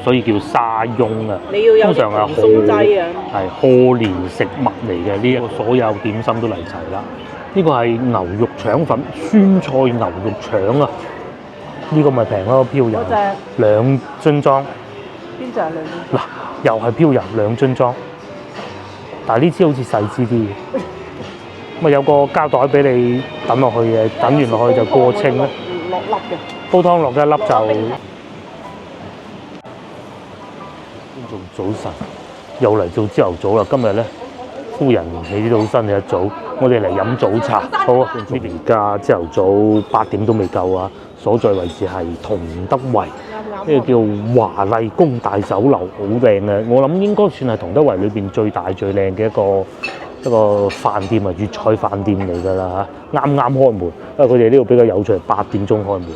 所以叫沙翁啊。你要有通常係啲鬆劑啊。係賀年食物嚟嘅，呢一個所有點心都嚟齊啦。呢個係牛肉腸粉，酸菜牛肉腸啊！呢個咪平咯，飄柔2樽裝。邊隻係2樽？嗱，又係飄柔2樽裝，但係呢支好似細支啲嘅。咁啊有個膠袋俾你等落去嘅，等完落去就過清啦。落粒嘅。煲湯落一粒就。做早晨，又嚟做朝頭早啦。今日咧，夫人你都好辛苦一早，我哋嚟飲早茶。好啊，呢邊而家朝頭早8點都未夠啊。所在位置係同德圍，呢個叫華麗宮大酒樓，好靚嘅。我諗應該算係同德圍裏邊最大最靚嘅一個飯店啊，粵菜飯店嚟㗎啦嚇。啱啱開門，因為佢哋呢度比較有趣，係8點鐘開門，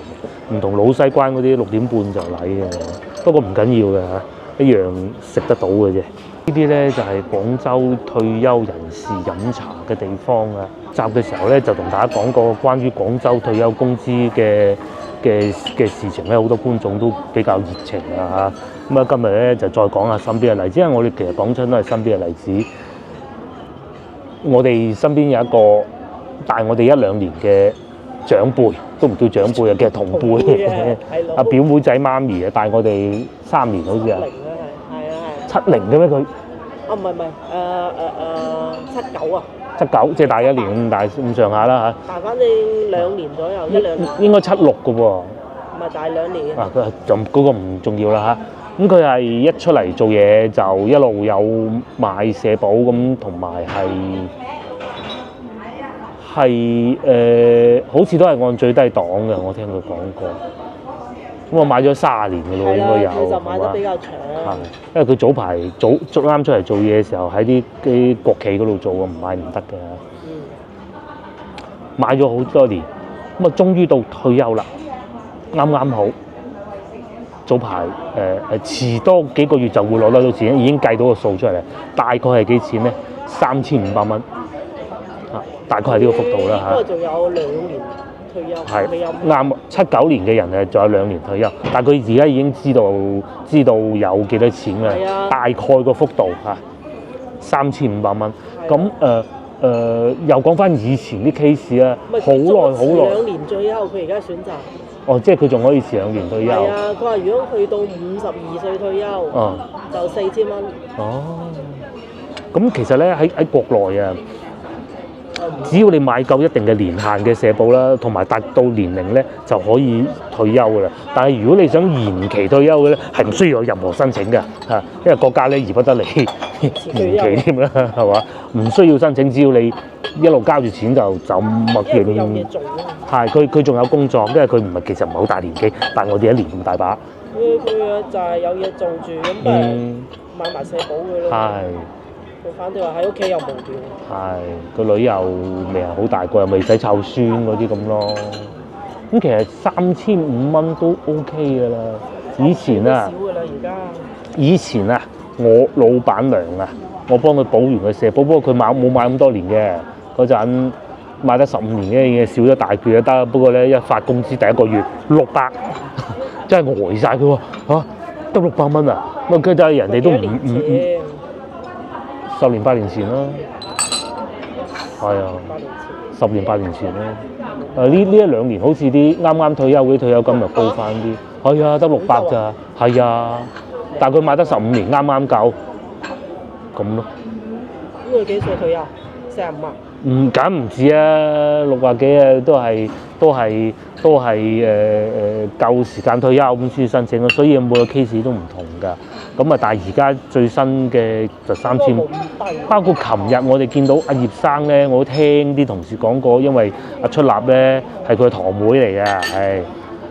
唔同老西關嗰啲6點半就嚟嘅。不過唔緊要嘅嚇。一樣食得到嘅啫。呢啲咧就係廣州退休人士飲茶嘅地方啊。集嘅時候咧就同大家講過關於廣州退休工資嘅事情咧，好多觀眾都比較熱情啊嚇。咁啊，今日咧就再講下身邊嘅例子，因為我哋其實講親都係身邊嘅例子。我哋身邊有一個大我哋1-2年嘅長輩，都唔叫長輩啊，其實同輩。阿表妹仔媽咪啊，大我哋3年好似啊。70嘅咩佢？唔係79啊。79即係大1年咁大咁上下啦嚇。大反正2年左右，1-2年。應該76嘅喎。唔係大2年。啊，佢就嗰個唔重要啦嚇。咁佢係一出嚟做嘢就一路有買社保咁，同埋係好似都係按最低檔嘅，我聽佢講過。咁我買咗30年嘅咯，應該有。佢就買得比較長。係，因為佢早排啱出嚟做嘢嘅時候喺啲國企嗰度做，唔買唔得嘅。買咗好多年，咁啊終於到退休啦，啱啱好。早排遲多幾個月就會攞得到錢，已經計到個數出嚟，大概係幾錢咧？3500蚊。啊，大概係呢個幅度啦嚇。不過仲有2年退休。係啱，79年嘅人仲有2年退休，但係佢而家已經知道有幾多錢啦，大概個幅度嚇3500蚊。咁又講翻以前啲 case 啊，好耐2年退休，佢而家選擇。哦，即係佢仲可以遲2年退休。係啊，佢話如果去到52歲退休，就4000蚊。哦，咁其實咧喺國內啊。只要你買夠一定嘅年限嘅社保啦，同埋達到年齡咧就可以退休㗎啦。但係如果你想延期退休嘅咧，係唔需要有任何申請嘅嚇，因為國家咧而不得你延期添啦，係嘛？唔需要申請，只要你一路交住錢就默認。有嘢做係佢仲有工作，因為佢其實唔係好大年紀，但係我哋1年咁大把。佢就係有嘢做住，咁買埋社保嘅咯。係。佢反正話喺屋企又無聊。係，個女又未係好大個，又未使湊孫嗰啲咁咯。咁其實3500蚊都 OK 㗎啦。以前啊，以前啊，我老闆娘啊，我幫佢補完個社保，不過佢冇買咁多年嘅，嗰陣買得15年嘅已經少咗大橛就得。不過咧一發工資第一個月600，真係呆晒佢喎嚇，得600蚊啊！咁佢就係人哋都唔10年8年前啦，係啊，10年8年前啦。呢1-2年好似啲啱啱退休嗰啲退休金又高翻啲，係啊，得600咋，係啊，但係佢買得15年啱啱夠，咁咯。咁佢幾歲退休？45啊？梗唔止啊，60幾啊，都係夠時間退休咁先申請咯，所以每個 case 都唔同㗎。咁啊，但係而家最新嘅就3000，包括琴日我哋見到阿葉生咧，我都聽啲同事講過，因為阿出納咧係佢堂妹嚟嘅，係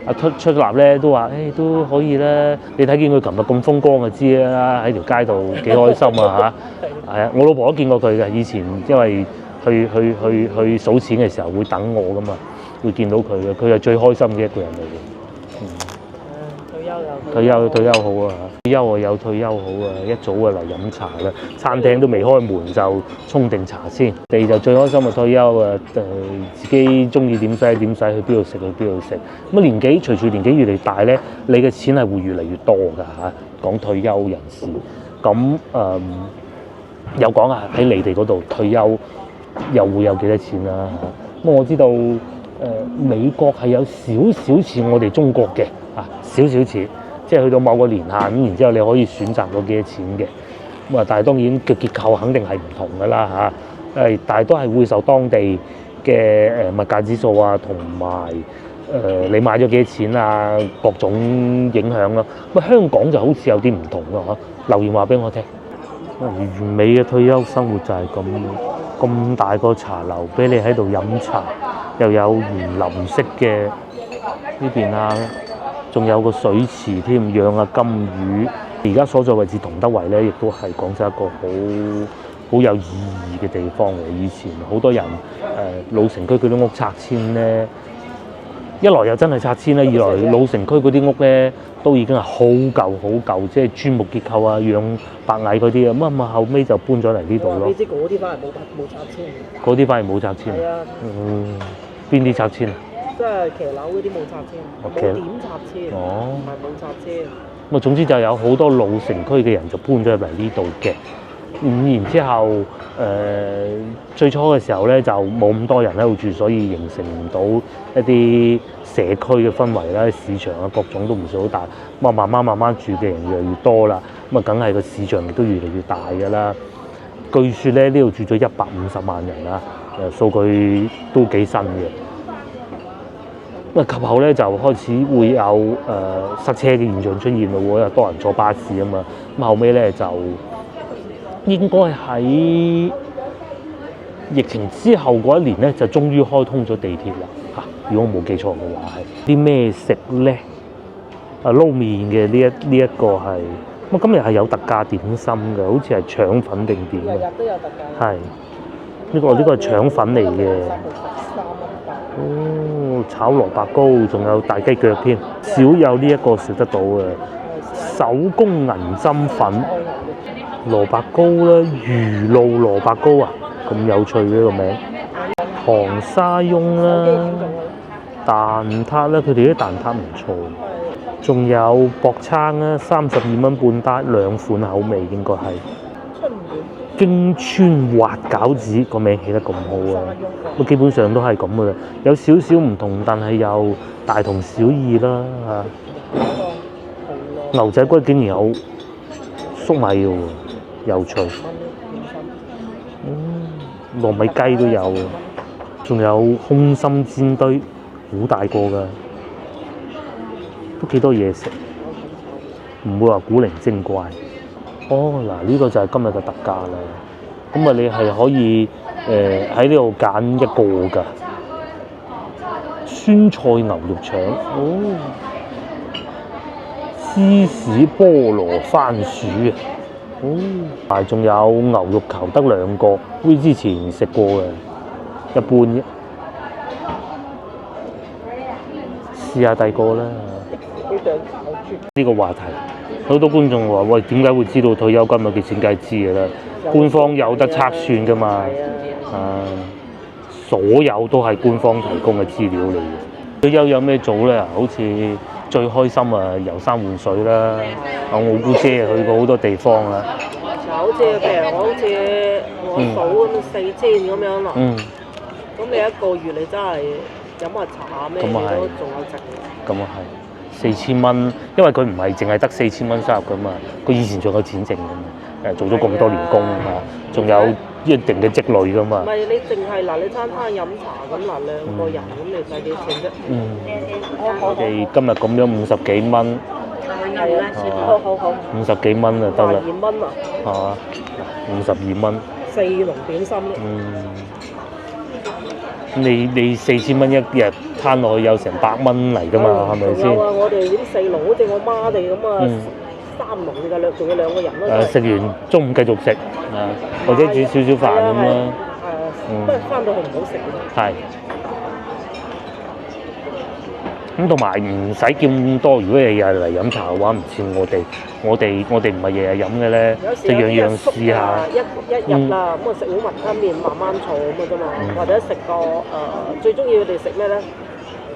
阿出納咧都話，都可以啦。你睇見佢琴日咁風光就知啦，喺條街度幾開心啊嚇！係啊，我老婆都見過佢嘅，以前因為去數錢嘅時候會等我㗎嘛，會見到佢嘅，佢係最開心嘅一個人嚟嘅。退休又退休好啊！退休啊有退休好啊！一早啊嚟飲茶啦，餐廳都未開門就沖定茶先。你就最開心啊退休啊！自己中意點使點使，去邊度食去邊度食。咁啊年紀隨住年紀越嚟越大咧，你嘅錢係會越嚟越多㗎嚇。講退休人士，咁有講啊喺你哋嗰度退休又會有幾多錢啦嚇。咁我知道美國係有少少似我哋中國嘅少少錢。即係去到某個年限咁，然之後你可以選擇到幾多錢嘅咁啊！但係當然嘅結構肯定係唔同㗎啦嚇，但係都係會受當地嘅物價指數啊，同埋你買咗幾多錢啊，各種影響咯。咁香港就好似有啲唔同咯嚇，留言話俾我聽。完美嘅退休生活就係咁大個茶樓俾你喺度飲茶，又有園林式嘅呢邊啊。仲有個水池添，養下金魚。而家所在位置同德圍咧，亦都係廣州一個好有意義嘅地方嚟。以前好多人老城區嗰啲屋拆遷咧，一來又真係拆遷啦，二來老城區嗰啲屋咧都已經係好舊，即係磚木結構啊，養白蟻嗰啲啊。咁後尾就搬咗嚟呢度咯。你知嗰啲反而冇拆遷。嗰啲反而冇拆遷。係啊。邊啲拆遷啊？即係騎樓嗰啲冇拆遷，冇點拆遷，唔係冇拆遷。咁啊，總之就有好多老城區嘅人就搬咗入嚟呢度嘅。然之後最初嘅時候咧就冇咁多人喺度住，所以形成唔到一啲社區嘅氛圍啦，市場啊各種都唔算好大。咁啊慢慢住嘅人越嚟越多啦，咁啊梗係個市場亦都越嚟越大㗎啦。據說咧呢度住咗150萬人啊，數據都幾新嘅。及後咧就開始會有塞車嘅現象出現咯喎，又多人坐巴士啊嘛。咁後尾咧就應該喺疫情之後嗰一年咧，就終於開通咗地鐵啦嚇。如果我冇記錯嘅話係啲咩食咧？撈麵嘅呢一個係咁今日係有特價點心嘅，好似係腸粉定點嘅。日都有特價。係呢個係腸粉嚟嘅。炒蘿蔔糕，仲有大雞腳添，少有呢一個食得到嘅手工銀針粉、蘿蔔糕啦，魚露蘿蔔糕啊，咁有趣嘅個名，糖沙翁啦，蛋撻啦，佢哋啲蛋撻唔錯，仲有薄撐啦，32蚊半打，兩款口味應該係。京川滑餃子個名起得咁好啊！咁基本上都係咁嘅啦，有少少唔同，但係又大同小異啦嚇。牛仔骨竟然有粟米嘅喎，有趣。糯米雞都有，仲有空心煎堆，好大個㗎，都幾多嘢食，唔會話古靈精怪。嗱，呢個就係今日嘅特價啦。咁啊，你係可以喺呢度揀一個㗎。酸菜牛肉腸，芝士菠蘿番薯啊，仲有牛肉球得2個，好似之前食過嘅，一般啫。試下第二個啦。呢個話題。好多觀眾話：喂，點解會知道退休金有幾錢？梗係知嘅啦，官方有得測算㗎嘛。所有都係官方提供嘅資料嚟嘅。退休有咩做咧？好似最開心啊，遊山玩水啦。我姑姐去過好多地方啦。好似譬如我數咁4000咁樣咯。咁你一個月你真係飲下茶咩？都仲有值。咁啊係。4000蚊，因為佢唔係淨係得4000蚊收入噶嘛，佢以前仲有錢剩噶嘛，做咗咁多年工啊，仲有一定嘅積累噶嘛。唔係你淨係你餐餐飲茶咁2個人咁你使幾錢啫？我哋今日咁樣50幾蚊，係啊，好50幾蚊就得啦。52蚊啊？係嘛？52蚊。4籠點心。你4000蚊一日攤落去有成100蚊嚟㗎嘛，係咪先？有啊，我哋啲4籠好似我媽哋咁啊，3籠㗎，仲有2個人咯。食完中午繼續食或者煮少少飯咁啦。不過翻到去唔好食。係。咁同埋唔使叫咁多。如果你日日嚟飲茶嘅話，唔似我哋唔係日日飲嘅咧，就樣樣試下。一日啦，咁啊食碗雲吞麵慢慢坐咁嘅啫嘛，或者食個最中意佢哋食咩咧？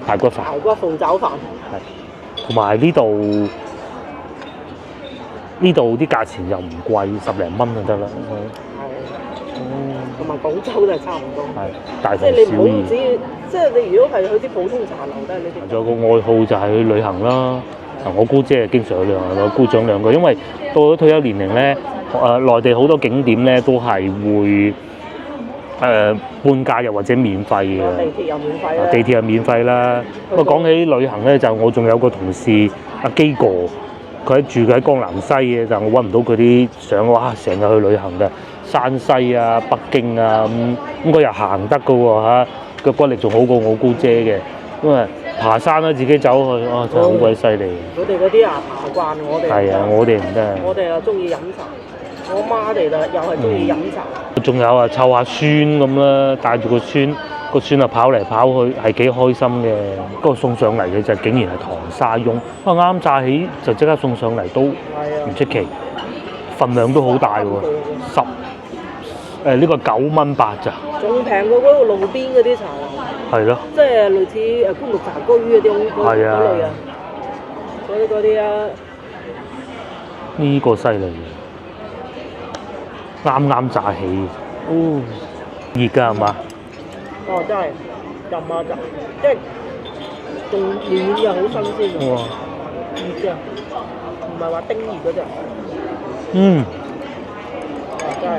排骨飯。排骨鳳爪飯。係，同埋呢度啲價錢又唔貴，10零蚊就得啦。同埋廣州都係差唔多。係，大同小異。即係你唔好只，即係你如果係去啲普通茶樓都係呢啲。仲有個愛好就係去旅行啦。我姑姐經常去旅行，我姑丈兩個，因為到咗退休年齡咧，內地好多景點咧都係會半價又或者免費嘅。地鐵又免費啦。地鐵又免費啦。不過講起旅行咧，就我仲有個同事阿基哥。佢住喺江南西嘅，但我揾唔到佢啲相。哇！成日去旅行嘅，山西啊、北京啊咁佢又行得嘅喎嚇，腳骨力仲好過我姑姐嘅。因為爬山啦，自己走去，真係好鬼犀利。我哋嗰啲爬慣，我哋係啊，我哋唔得。我哋又中意飲茶，我媽哋啦又係中意飲茶。仲有啊，湊下孫咁啦，帶住個孫啊跑嚟跑去，係幾開心嘅。不過送上嚟嘅就竟然係糖沙翁，啱炸起就即刻送上嚟都唔出奇，份量都好大喎，呢個9蚊8咋，仲平過嗰個路邊嗰啲茶樓。係咯，即係類似觀木茶居嗰啲嗰類啊，嗰啲啊，呢個犀利嘅，啱炸起，熱㗎係嘛？真係浸下浸，即係仲暖又好新鮮喎。哇！熱㗎，唔係話叮熱嗰隻。真係。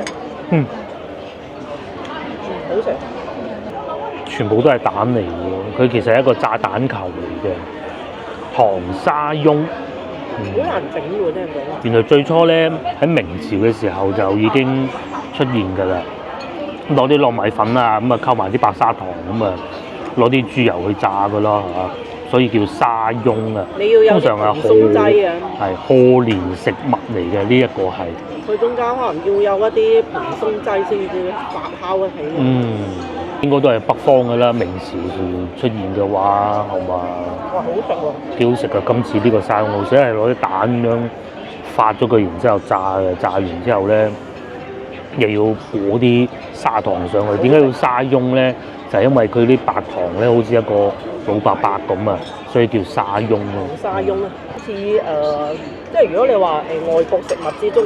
好食。全部都係蛋嚟嘅，佢其實係一個炸蛋球嚟嘅，糖沙翁。好難整喎，聽講。原來最初咧喺明朝嘅時候就已經出現㗎啦。攞啲糯米粉啊，咁啊溝埋啲白砂糖，咁啊攞啲豬油去炸㗎咯嚇，所以叫沙翁啊。你要有啲蓬鬆劑啊。係賀年食物嚟嘅，呢一個係。佢中間可能要有一啲蓬鬆劑先至發酵得起。應該都係北方㗎啦，明朝出現嘅話，係嘛？哇，好食喎！幾好食㗎！今次呢個沙翁，所以係攞啲蛋咁樣發咗佢，然之後炸嘅，炸完之後咧。又要裹啲砂糖上去，點解要沙翁咧？就係因為佢啲白糖咧，好似一個老伯伯咁啊，所以叫沙翁咯。沙翁啊，好似即係如果你話外國食物之中，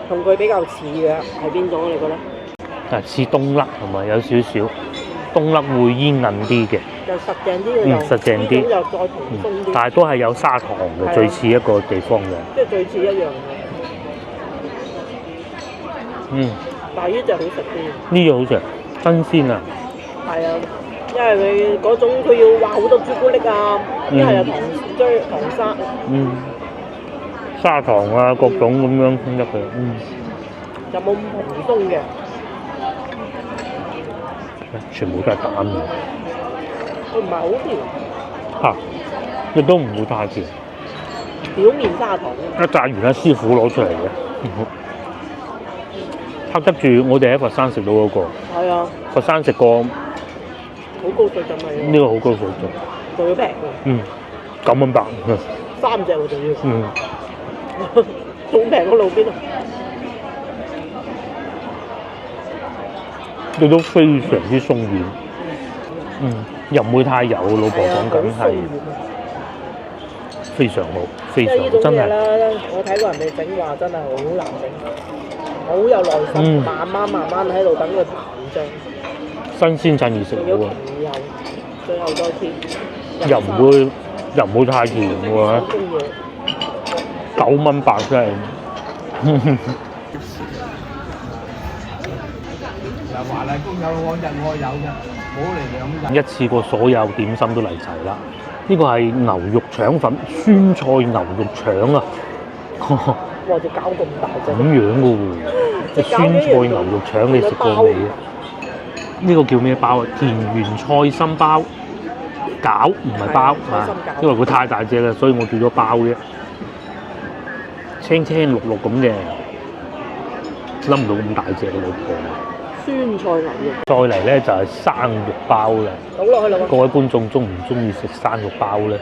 同佢比較似嘅係邊種？你覺得？似冬甩係咪？有少少冬甩會煙韌啲嘅，又實淨啲嘅，實淨啲，又再蓬鬆啲。但係都係有砂糖嘅，最似一個地方嘅。即係最似一樣嘅。但係呢隻好食啲，呢隻好食，新鮮啊！係啊，因為佢嗰種佢要畫好多朱古力啊，一係又糖沙，砂糖啊各種咁樣入去，有冇咁蓬鬆嘅？全部都係蛋嘅，佢唔係好甜嚇，亦都唔會太甜，表面砂糖。一炸完咧，師傅攞出嚟嘅。黑得住，我哋喺佛山食到嗰個。係啊。佛山食過。好高水準啊！呢個好高水準。仲要平喎。9蚊8。3隻喎仲要。仲平過路邊啊！佢都非常之鬆軟。又唔會太油，老婆講緊係。非常好，非常真係。我睇過人哋整話真係好難整。好有耐心，慢慢喺度等佢膨脹。新鮮趁熱食好啊！最後再甜，又唔會太甜喎。9蚊8真係。華麗宮有往日我有嘅，冇嚟2日。一次過所有點心都嚟齊啦！呢個係牛肉腸粉，酸菜牛肉腸啊！哇！隻餃咁大隻，咁樣嘅喎，酸菜牛肉腸你食過未啊？呢個叫咩包啊？田園菜心包餃，唔係包啊，因為佢太大隻啦，所以我叫咗包啫。青青綠綠咁嘅，諗唔到咁大隻嘅老婆。酸菜牛肉。再嚟咧就係生肉包啦。倒落去啦！各位觀眾中唔中意食生肉包咧？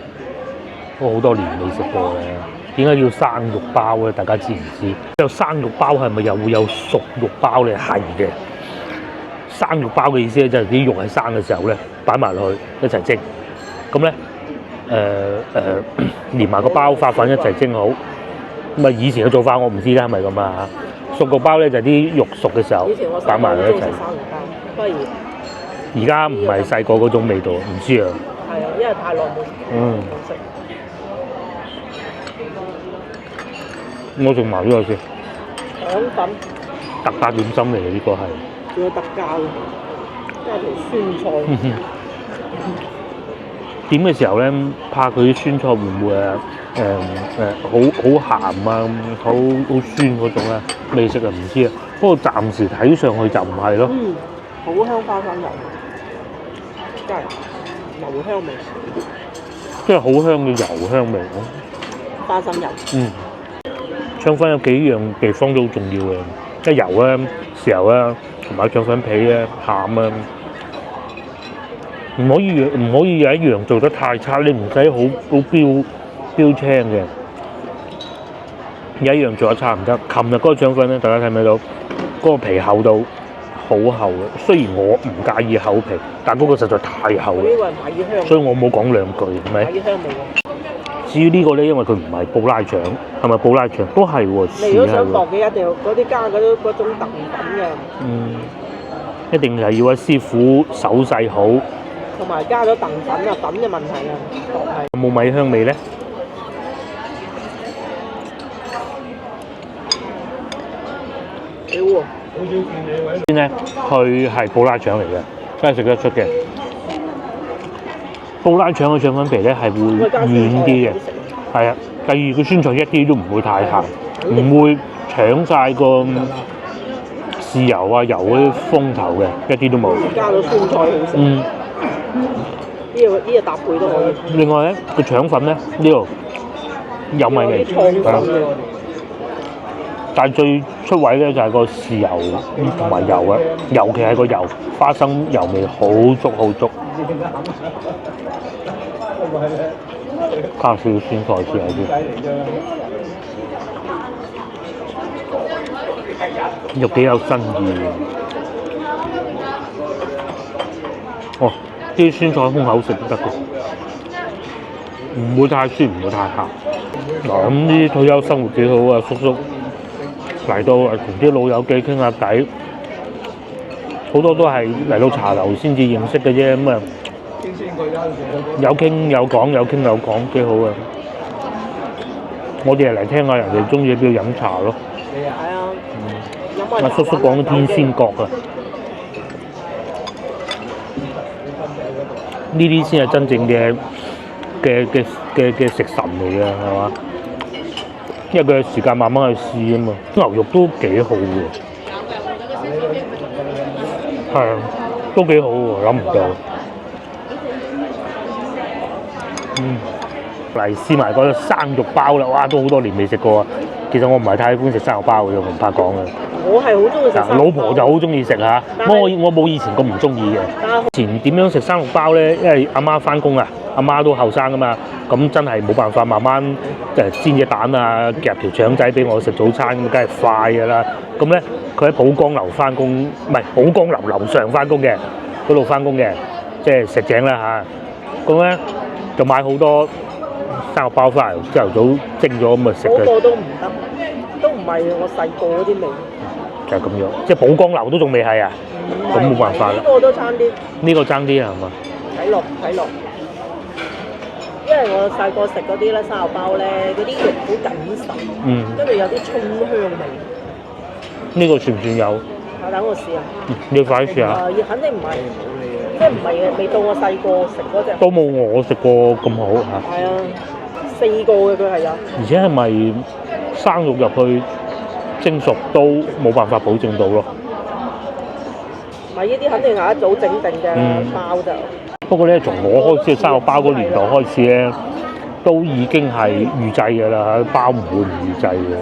都好多年未食過咧。點解叫生肉包咧？大家知唔知？有生肉包係咪又會有熟肉包咧？係嘅。生肉包嘅意思咧，就係啲肉係生嘅時候咧，擺埋落去一齊蒸。咁咧連埋個包發粉一齊蒸好。咁啊，以前嘅做法我唔知啦，係咪咁啊？熟肉包咧就係啲肉熟嘅時候擺埋落一齊。生肉包，不如而家唔係細個嗰種味道，唔知啊。係啊，因為太耐冇食。我仲埋呢個先。腸粉。特價點心嚟嘅呢個係。仲有特價嘅，加條酸菜。點嘅時候咧，怕佢啲酸菜會唔會好鹹啊，好酸嗰種咧？未食啊，唔知啊。不過暫時睇上去就唔係咯。好香花生油，真係油香味。即係好香嘅油香味咯。花生油。腸粉有幾樣地方都好重要嘅，即係油啊、豉油啊，同埋腸粉皮啊、餡啊。唔可以有一樣做得太差，你唔使好標青嘅。有一樣做得差唔得。琴日嗰個腸粉咧，大家睇唔睇到？嗰個皮厚到好厚嘅。雖然我唔介意厚皮，但嗰個實在太厚啦。呢個係米香。所以我冇講兩句，係咪？米香味喎。至於呢個咧，因為佢唔係布拉腸，係咪布拉腸？都係喎。你如果想薄嘅，一定要嗰啲加嗰種特粉嘅。一定係要阿師傅手勢好。同埋加咗澱粉啊，粉嘅問題啊，有冇米香味咧？幾喎？先咧，佢係布拉腸嚟嘅，真係食得出嘅。布拉腸嘅腸粉皮咧係會軟啲嘅，係啊。第二個酸菜一啲都唔會太鹹，唔會搶晒個豉油啊油嗰啲風頭嘅，一啲都冇。加咗酸菜好食。呢個搭配都可以。另外咧，個腸粉咧呢度有米味，但係最出位咧就係個豉油同埋油啊，尤其係個油，花生油味好足好足。加少少酸菜先有啲，又幾有新意。哦，啲酸菜空口食都得嘅，唔會太酸，唔會太鹹。嗱，咁啲退休生活幾好啊，叔叔嚟到同啲老友記傾下偈，好多都係嚟到茶樓先至認識嘅啫，咁啊有傾有講，有傾有講，幾好啊！我哋係嚟聽下人哋中意喺邊度飲茶咯。係啊。阿叔叔講天仙閣啊，呢啲先係真正嘅食神嚟嘅，係嘛？因為佢有時間慢慢去試啊嘛，牛肉都幾好喎。係啊，都幾好喎，諗唔到。嚟試埋嗰個生肉包啦，哇！都好多年未食過啊。其實我唔係太喜歡食生肉包嘅，我唔怕講嘅。我係好中意食生肉包。老婆就好中意食嚇，我冇以前咁唔中意嘅。以前點樣食生肉包咧？因為阿媽翻工啊，阿媽都後生噶嘛，咁真係冇辦法，慢慢煎隻蛋啊，夾條腸仔俾我食早餐，咁梗係快㗎啦。咁咧，佢喺寶江樓翻工，唔係寶江樓樓上翻工嘅，嗰度翻工嘅，即係石井啦嚇。咁咧就買好多生肉包翻嚟，朝頭早蒸咗咁啊食嘅。嗰個都唔得，都唔係我細個嗰啲味。就係咁樣，即係寶江樓都仲未係啊，咁冇辦法啦。呢個都爭啲。呢個爭啲係嘛？睇落，因為我細個食嗰啲咧生肉包咧，嗰啲肉好緊實，跟住有啲葱香味。呢個算唔算有？等我試下。你快啲試下。肯定唔係，即係唔係嘅，未到我細個食嗰隻。都冇我食過咁好嚇。係啊，4個嘅佢係有。而且係咪生肉入去蒸熟都冇辦法保證到咯？唔係呢啲肯定係一早整定嘅包就。不過咧，從我開始生肉包嗰年代開始咧，都已經係預製嘅啦，包唔會唔預製嘅。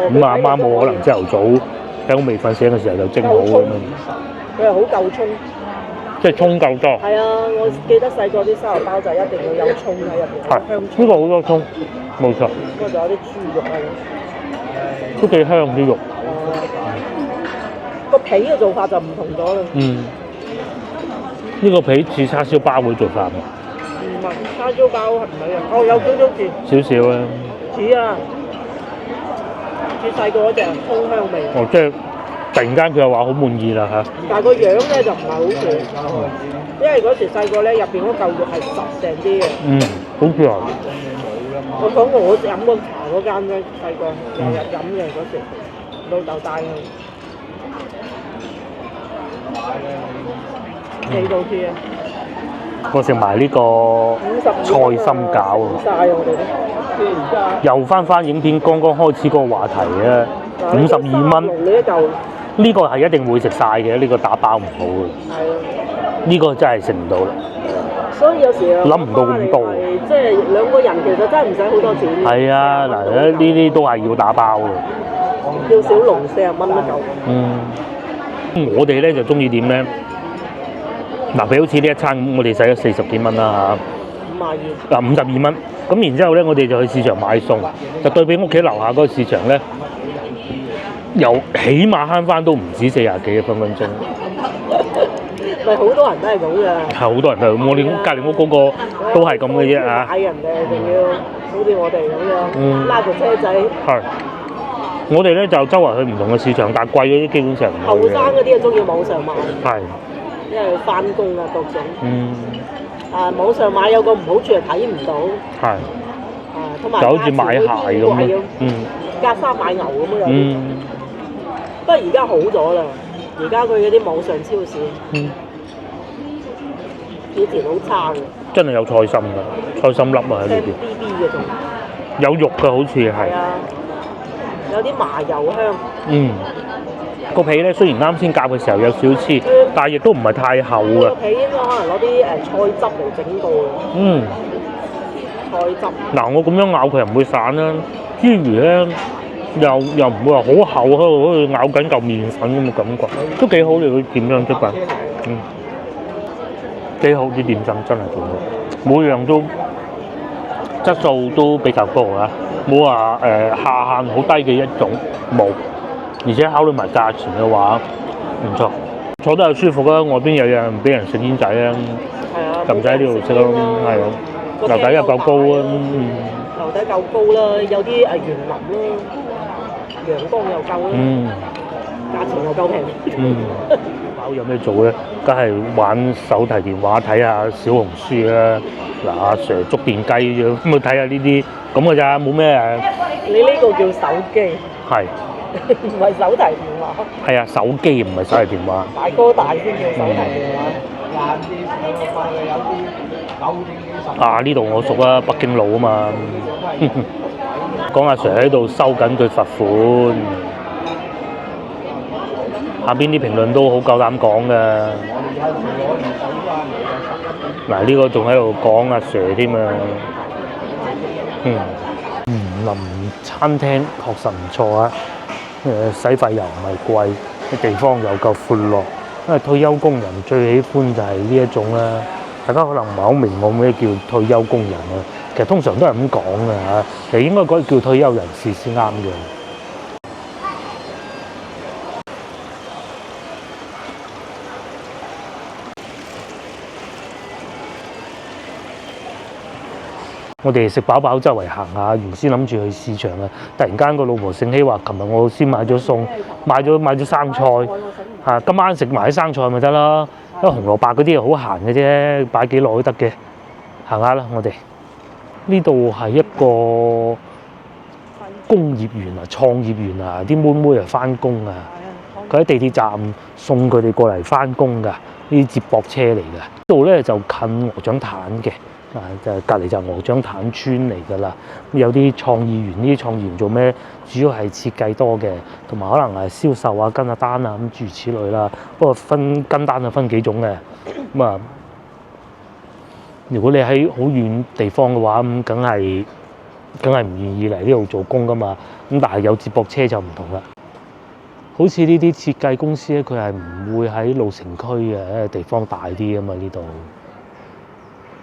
咁阿媽冇可能朝頭早喺我未瞓醒嘅時候就蒸好咁樣。佢係好夠葱。即係葱夠多。係啊，我記得細個啲沙律包就一定要有葱喺入邊，係香呢個好多葱，冇錯，不過仲有啲豬肉啊。都幾香啲肉。個皮嘅做法就唔同咗啦。呢個皮似叉燒包嘅做法嘛？唔係叉燒包係唔係啊？哦，有少少似。少少啊。似啊，似細個嗰隻葱香味。哦，即係突然間佢又話好滿意啦嚇。但係個樣咧就唔係好似，因為嗰時細個咧入邊嗰嚿肉係實淨啲嘅。好似啊。我講我飲過茶嗰間咧，細個日日飲嘅嗰時，老豆帶去。味道似啊！我食埋呢個菜心餃啊！曬我哋都。又翻影片剛剛開始嗰個話題啊，52蚊。呢一嚿。呢個係一定會食晒嘅，呢個打包唔好嘅。係啊。呢個真係食唔到啦。所以有時諗唔到咁多。即係兩個人其實真係唔使好多錢。係啊，嗱，呢啲都係要打包嘅。叫小籠40蚊一嚿。我哋咧就中意點咧？嗱，譬如好似呢一餐咁，我哋使咗40幾蚊啦嚇。52蚊。咁然之後咧，我哋就去市場買餸，就對比屋企樓下嗰個市場咧，又起碼慳翻都唔止40幾分鐘。咪好多人都係咁嘅。係好多人都係咁，我哋隔離屋嗰個都係咁嘅啫嚇。買人嘅仲要好似我哋咁樣拉部車仔。係。我哋咧就周圍去唔同嘅市場，但係貴嗰啲基本上唔後生嗰啲啊，中意網上買。係。因為翻工啊，各種。網上買有個唔好處係睇唔到。係。同埋就好似買鞋咁。隔山買牛咁樣。不過而家好咗啦，而家佢嗰啲網上超市。以前好差嘅。真係有菜心㗎，菜心粒啊喺裏邊。B B 嘅仲。有肉㗎，好似係。係啊。有啲麻油香。個皮咧雖然啱先夾嘅時候有少少黐，但係亦都唔係太厚嘅。個皮應該可能攞啲菜汁嚟整過嘅。菜汁。嗱，我咁樣咬佢又唔會散啦，之餘咧又唔會話好厚，好似咬緊嚿麵粉咁嘅感覺，都幾好。你個點心出品，幾好，啲點心真係幾好，每樣都質素都比較高啊！冇話下限好低嘅一種，冇，而且考慮埋價錢嘅話，唔錯，坐得又舒服啊！外邊有人俾人食煙仔啊，就唔使喺呢度食咯，係啊，樓底又夠高啊，樓底夠高啦，有啲園林啦，陽光又夠啦，價錢又夠平。有咩做咧？梗係玩手提電話，睇下小紅書啦。嗱，阿 Sir 捉電雞咁去睇下呢啲咁嘅咋，冇咩啊。你呢個叫手機？係。唔係手提電話。係啊，手機唔係手提電話。大哥大先叫手提電話。啊！呢度我熟啊，北京路啊嘛。講阿 Sir 喺度收緊佢罰款。下邊啲評論都好夠膽講㗎。嗱，呢個仲喺度講阿 Sir 添啊。林餐廳確實唔錯啊。使費又唔係貴，地方又夠闊落。因為退休工人最喜歡就係呢一種啦。大家可能唔係好明我咩叫退休工人啊。其實通常都係咁講嘅嚇。其實應該叫退休人士先啱嘅。我哋食飽飽周圍行下，原先諗住去市場啊，突然間個老婆醒起話：琴日我先買咗餸，買咗生菜，嚇今晚食埋啲生菜咪得啦。因為紅蘿蔔嗰啲係好閒嘅啫，擺幾耐都得嘅。行下啦，我哋呢度係一個工業園啊、創業園啊，啲妹妹啊翻工啊，佢喺地鐵站送佢哋過嚟翻工㗎，呢啲接駁車嚟㗎。呢度咧就近鵝掌坦嘅。就隔離就鵝掌坦村嚟㗎啦。有啲創意園，呢啲創意園做咩？主要係設計多嘅，同埋可能係銷售啊、跟下單啊咁諸如此類啦。不過跟單就分幾種嘅。咁啊，如果你喺好遠地方嘅話，咁梗係唔願意嚟呢度做工㗎嘛。咁但係有接駁車就唔同啦。好似呢啲設計公司咧，佢係唔會喺老城區嘅，因為地方大啲啊嘛呢度。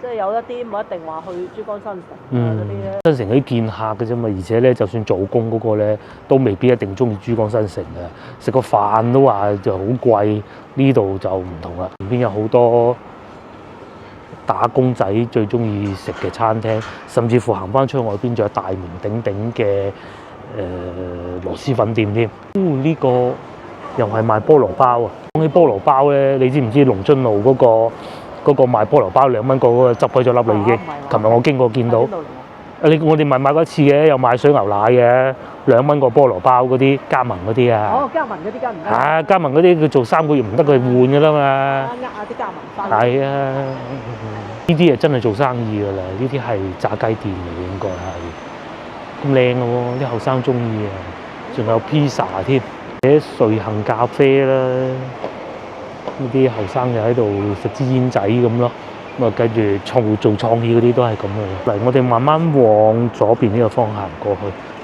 即係有一啲唔一定話去珠江新城啊嗰啲咧。新城嗰啲見客嘅啫嘛，而且咧就算做工嗰個咧，都未必一定中意珠江新城嘅，食個飯都話就好貴。呢度就唔同啦，邊有好多打工仔最中意食嘅餐廳，甚至乎行翻出外邊仲有大名鼎鼎嘅螺絲粉店添。呢個又係賣菠蘿包啊！講起菠蘿包咧，你知唔知龍津路嗰個賣菠蘿包2蚊個嗰個執開咗粒啦已經？琴日我經過見到。我哋咪買過一次嘅，又買水牛奶嘅，2蚊個菠蘿包嗰啲加盟嗰啲啊。哦，加盟嗰啲加唔得。係加盟嗰啲，佢做3個月唔得，佢換㗎啦嘛。呃下啲加盟翻。係啊，呢啲係真係做生意㗎啦，呢啲係炸雞店嚟嘅應該係。咁靚嘅喎，啲後生中意啊，仲有披薩添，啲瑞幸咖啡啦，呢啲後生就喺度食支煙仔咁咯。咁啊，跟住做創意嗰啲都係咁嘅。嚟，我哋慢慢往左邊呢個方向過去，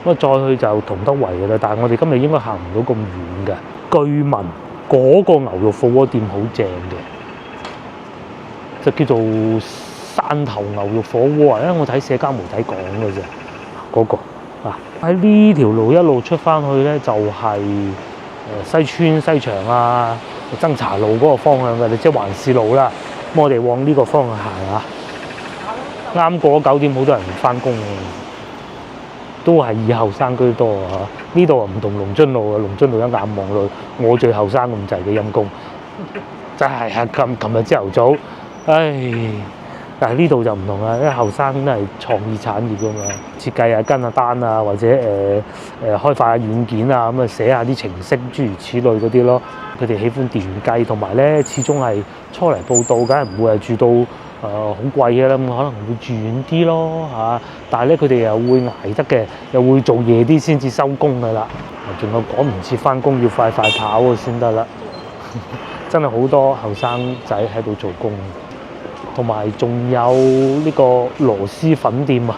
咁啊再去就同德圍嘅啦。但係我哋今日應該行唔到咁遠嘅。據聞嗰個牛肉火鍋店好正嘅，就叫做汕頭牛肉火鍋啊！因為我睇社交媒體講嘅啫，嗰個啊喺呢條路一路出翻去咧，就係西村西場啊、增槎路嗰個方向嘅，即係環市路啦。咁我哋往呢個方向行啊！啱過9點，好多人翻工喎，都係以後生居多啊！呢度啊唔同龍津路啊，龍津路一眼望落，我最後生咁滯嘅陰公，真係啊！琴日朝頭早，唉！但係呢度就唔同啦，因為後生都係創意產業㗎嘛，設計啊、跟下單啊，或者開發下軟件啊，咁啊寫下啲程式諸如此類嗰啲咯。佢哋喜歡電計，同埋咧始終係初嚟報到，梗係唔會係住到好貴嘅啦，咁可能會住遠啲咯嚇。但係咧佢哋又會捱得嘅，又會做夜啲先至收工㗎啦。仲有趕唔切翻工，要快快跑先得啦。真係好多後生仔喺度做工。同埋仲有呢個螺絲粉店啊，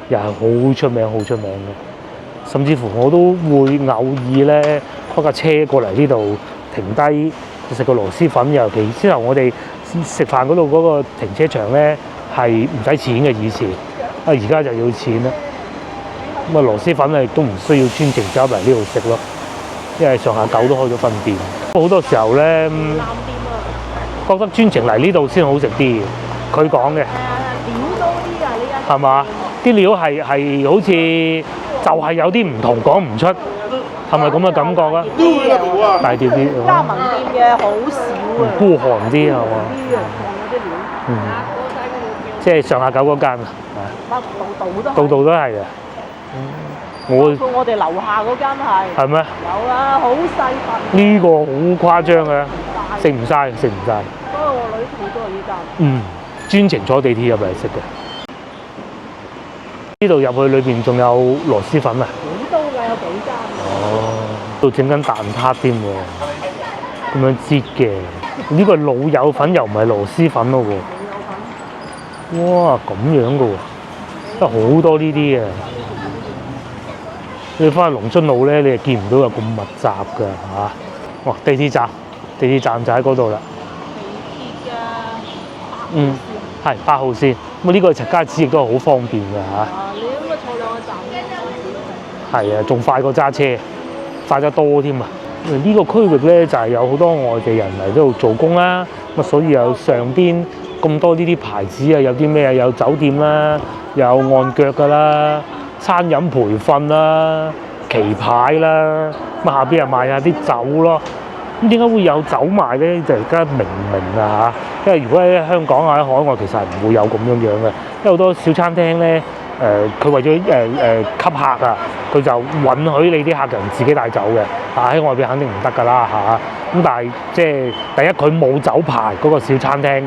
又係好出名、好出名嘅。甚至乎我都會偶爾咧開架車過嚟呢度停低食個螺絲粉。尤其之後我哋食飯嗰度嗰個停車場咧係唔使錢嘅以前，而家就要錢啦。咁啊螺絲粉咧亦都唔需要專程走入嚟呢度食咯，因為上下九都開咗分店。好多時候咧。覺得專程嚟呢度先好食啲，佢講嘅。料多啲啊！呢間係嘛？啲料係好似就係有啲唔同，講唔出，係咪咁嘅感覺啊？大條啲。加盟店嘅好少啊。孤寒啲係嘛？啲啊，有啲料。即係上下九嗰間啊。度度都係啊。我哋樓下嗰間係。係咩？有啦，好細份。呢個好誇張嘅，食唔晒。不過我女好中意呢間。專程坐地鐵入嚟食嘅。呢度入去裏邊仲有螺絲粉啊。好多㗎，有幾間。哦，度整緊蛋撻添喎，咁樣擠嘅。呢個老友粉又唔係螺絲粉咯喎。老友粉。哇，咁樣嘅喎，真係好多呢啲嘅。你翻去龍津路咧，你係見唔到有咁密集㗎嚇。哇，地鐵站就喺嗰度啦。係8號線，咁呢個陳家祠亦都係好方便㗎嚇。你應該坐2個站。係啊，仲快過揸車，快得多添啊！呢個區域咧就係有好多外地人嚟呢度做工啦，咁所以有上邊咁多呢啲牌子啊，有啲咩啊？有酒店啦，有按腳㗎啦，餐飲培訓啦，旗牌啦，咁下邊又賣下啲酒咯。咁點解會有酒賣咧？就而家明唔明啊嚇？因為如果喺香港啊喺海外，其實係唔會有咁樣樣嘅。因為好多小餐廳咧，佢為咗吸客啊，佢就允許你啲客人自己帶酒嘅。喺外邊肯定唔得㗎啦嚇。咁但係即係第一，佢冇酒牌嗰個小餐廳。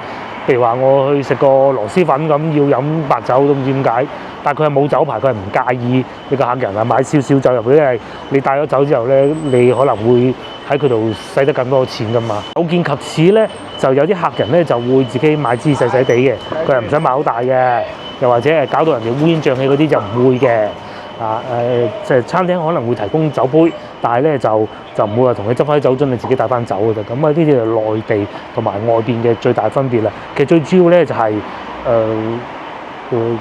譬如話我去食個螺絲粉咁，要飲白酒都唔知點解。但係佢係冇酒牌，佢係唔介意你個客人啊買少少酒入去，因為你帶咗酒之後咧，你可能會喺佢度使得更多錢㗎嘛。有見及此咧，就有啲客人咧就會自己買支細細地嘅，佢又唔想買好大嘅，又或者搞到人哋烏煙瘴氣嗰啲就唔會嘅。即係餐廳可能會提供酒杯，但係咧就唔會話同你執翻啲酒樽，你自己帶翻走嘅啫。咁啊，呢啲就內地同埋外邊嘅最大分別啦。其實最主要咧就係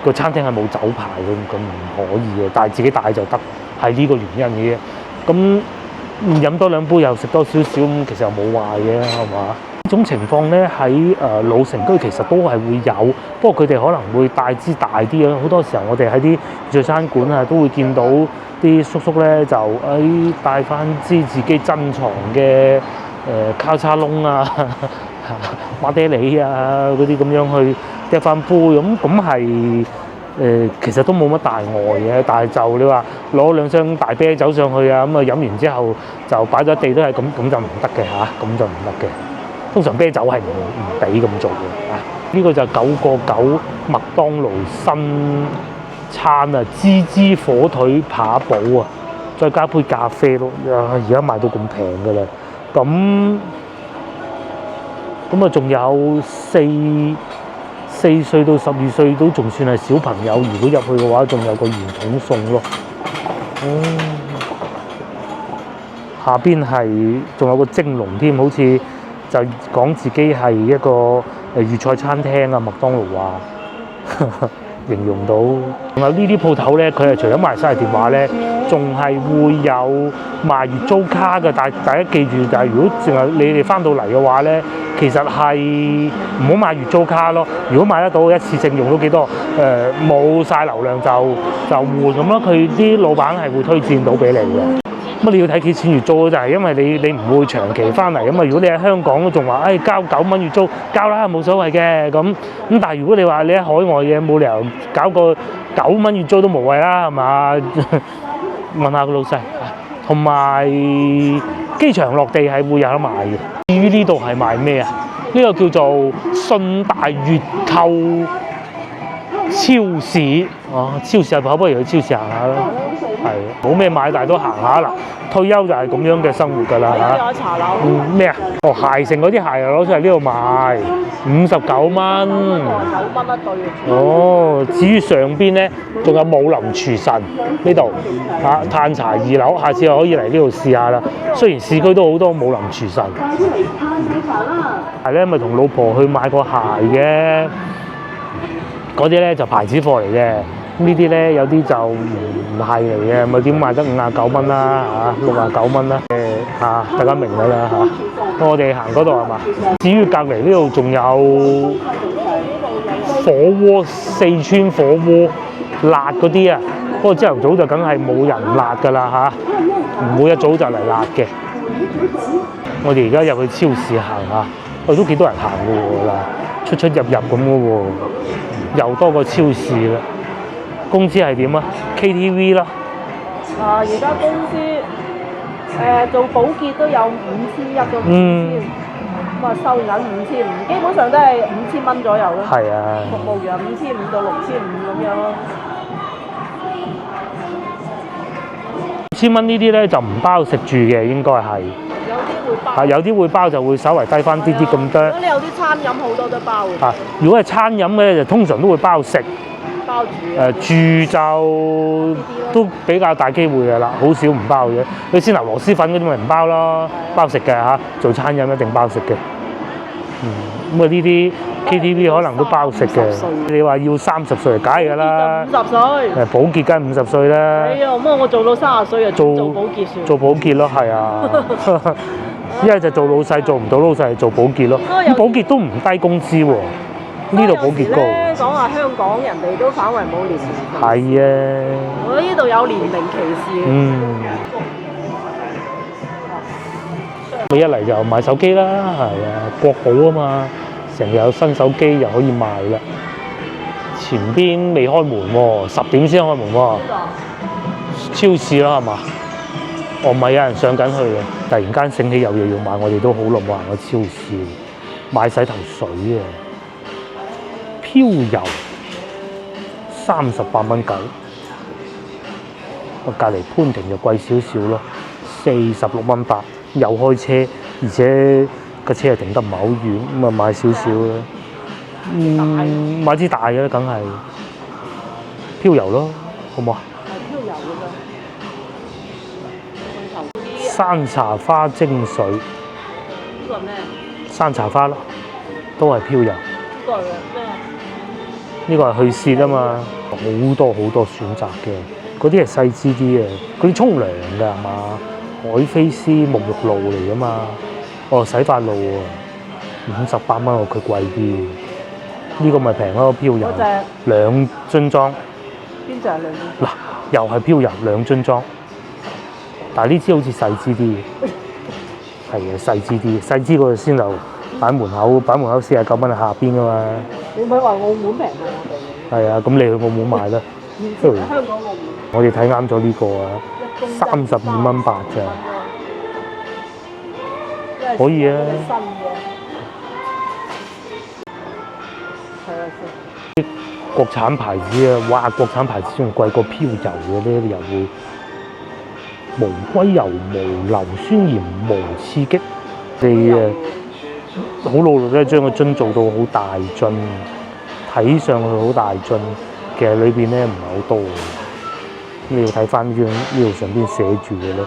個餐廳係冇酒牌咁唔可以嘅，但係自己帶就得，係呢個原因嘅啫。咁飲多兩杯又食多少少咁，其實又冇壞嘅，係嘛？呢種情況咧喺老城區其實都係會有，不過佢哋可能會帶支大啲咯。好多時候我哋喺啲聚餐館啊都會見到啲叔叔咧就帶翻支自己珍藏嘅交叉窿啊、馬爹利啊嗰啲咁樣去掟翻杯咁係。其實都冇乜大礙嘅，但係就你話攞兩箱大啤酒上去啊，咁啊飲完之後就擺咗地都係咁就唔得嘅嚇，咁就唔得嘅。通常啤酒係唔俾咁做嘅啊。呢個就9.9麥當勞新餐啊，芝火腿扒堡啊，再加杯咖啡咯。而家賣到咁平㗎啦，咁啊仲有4歲到12歲都仲算係小朋友，如果入去嘅話，仲有個圓筒餸咯。下邊係仲有個蒸籠添，好似就講自己係一個粵菜餐廳啊，麥當勞話形容到。仲有呢啲鋪頭咧，佢係除咗賣手提電話咧，仲係會有賣月租卡嘅。但係大家記住，就係如果淨係你哋翻到嚟嘅話咧，其實係唔好買月租卡咯。如果買得到一次性用到幾多，冇晒流量就換咁咯。佢啲老闆係會推薦到俾你嘅。咁你要睇幾錢月租就係因為你唔會長期翻嚟咁啊。如果你喺香港仲話交9蚊月租，交啦冇所謂嘅咁。但係如果你話你喺海外嘅，冇理由搞個9蚊月租都無謂啦，係嘛？問下個老細。同埋機場落地係會有得賣嘅。至於呢度係賣咩啊？呢個叫做信大月購超市。超市入口不如去超市行下啦。係冇咩買，但係都行下啦。退休就係咁樣嘅生活㗎啦嚇。有茶樓。咩啊？鞋城嗰啲鞋又攞出嚟呢度賣，59蚊。9蚊一對。至於上邊咧，仲有武林廚神呢度歎茶2樓，下次又可以嚟呢度試下啦。雖然市區都好多武林廚神。係咧，咪同老婆去買個鞋嘅，嗰啲咧就牌子貨嚟嘅。呢啲咧有啲就唔係嚟嘅，咪點賣得59蚊啦69蚊啦，大家明㗎啦嚇。我哋行嗰度係嘛？至於隔離呢度仲有火鍋，四川火鍋辣嗰啲啊，不過朝頭早就梗係冇人辣㗎啦嚇，唔會一早就嚟辣嘅。我哋而家入去超市行下，都幾多人行㗎喎嗱，出入咁嘅喎，又多個超市啦。工資係點啊 ？KTV 啦。而家公司做保潔都有5100嘅工資，咁收銀5500，基本上都係5000蚊左右咯。係啊。服務員5500到6500咁樣咯。1000蚊呢啲咧就唔包食住嘅，應該係。有啲會包。有啲會包就會稍為低翻啲咁多。如果你有啲餐飲好多都包嘅。如果係餐飲嘅就通常都會包食。包住就都比較大機會嘅啦，好少唔包嘅。你先牛螺絲粉嗰啲咪唔包咯，包食嘅嚇。做餐飲一定包食嘅。咁呢啲 KTV 可能都包食嘅。你話要30歲梗係㗎啦。50歲。保潔梗係50歲啦。係啊，咁我做到30歲就做保潔算。做保潔咯，係啊。一係就做老細，做唔到老細做保潔咯。咁保潔都唔低工資喎。呢度保潔高。講話香港人哋都反為冇年齡歧視。係啊。我呢度有年齡歧視。咪一嚟就賣手機啦，係啊，國寶啊嘛，成日有新手機又可以賣啦。前邊未開門喎，10點先開門喎。超市啦係嘛？唔係有人上緊去嘅，突然間醒起有嘢要買，我哋都好耐冇行過超市，買洗頭水啊！飄柔38蚊9，隔離潘婷就貴少少咯，46蚊8，又開車，而且個車又停得唔係好遠，咁啊買少少啦。買支大嘅梗係飄柔咯，好唔好啊？飄柔啫。山茶花精水，呢個係咩？山茶花咯，都係飄柔。呢個係咩？呢個係去屑啊嘛，好多選擇嘅。嗰啲係細支啲嘅，嗰啲沖涼㗎係嘛？海飛絲沐浴露嚟㗎嘛。哦，洗髮露喎，58蚊喎，佢貴啲。呢個咪平咯，飄柔。嗰隻兩樽裝。邊隻係兩樽？嗱，又係飄柔兩樽裝，但係呢支好似細支啲嘅，係嘅細支啲，細支嗰個先流擺門口49蚊下邊㗎嘛。你唔係話澳門平過我哋？係啊，咁你去澳門買啦。喺香港澳門。我哋睇啱咗呢個啊，32蚊8咋。可以啊。新嘅。係啊，先。國產牌子啊，哇！國產牌子仲貴過飄柔嘅咧，又會無硅油、無硫酸鹽、無刺激。你好努力咧，將個樽做到好大樽，睇上去好大樽，其實裏邊咧唔係好多嘅。你要睇翻呢度上邊寫住嘅咧。